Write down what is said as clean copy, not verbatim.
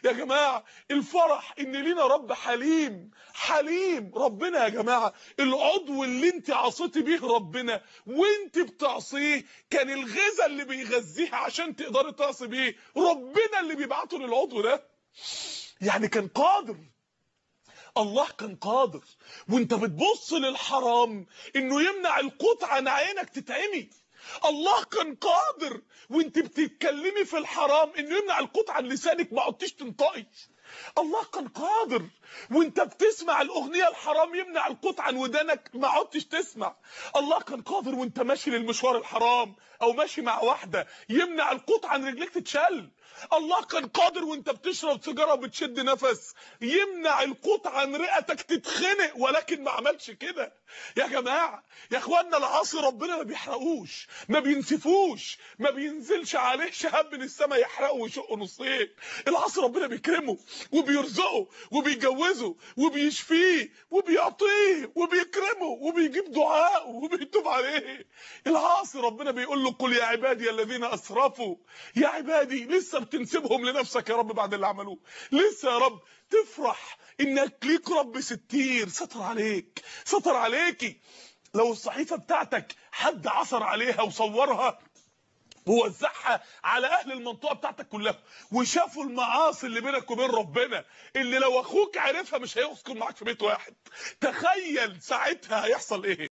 يا جماعه الفرح ان لينا رب حليم حليم. ربنا يا جماعه العضو اللي انت عصيتي بيه ربنا وانت بتعصيه كان الغذاء اللي بيغذيه عشان تقدري تعصي بيه ربنا اللي بيبعته للعضو ده. يعني كان قادر، الله كان قادر وانت بتبص للحرام انه يمنع القوت عن عينك تتعمي. الله كان قادر وانت بتتكلمي في الحرام انه يمنع القوت عن لسانك ما عدتيش تنطقي. الله كان قادر وانت بتسمع الاغنيه الحرام يمنع القوت عن ودانك ما عدتش تسمع. الله كان قادر وانت ماشي للمشوار الحرام او ماشي مع واحده يمنع القوت عن رجليك تتشل. الله كان قادر وانت بتشرب سيجاره وبتشد نفس يمنع القوت عن رئتك تتخنق، ولكن ما عملش كده. يا جماعه يا اخوانا العاصي ربنا ما بيحرقوش ما بينسفوش ما بينزلش عليه شهاب من السماء يحرقه ويشقه نصين. العاصي ربنا بيكرمه وبيرزقه وبيجوزه وبيشفيه وبيعطيه وبيكرمه وبيجيب دعاءه وبيتوب عليه. العاصي ربنا بيقول له قل يا عبادي الذين اسرفوا. يا عبادي لسه بتنسبهم لنفسك يا رب بعد اللي عملوه؟ لسه يا رب تفرح انك ليك رب ستير ستر عليك ستر عليكي. لو الصحيفه بتاعتك حد عثر عليها وصورها ووزعها على اهل المنطقه بتاعتك كلها وشافوا المعاصي اللي بينك وبين ربنا اللي لو اخوك عرفها مش هيسكن معاك في بيت واحد، تخيل ساعتها هيحصل ايه؟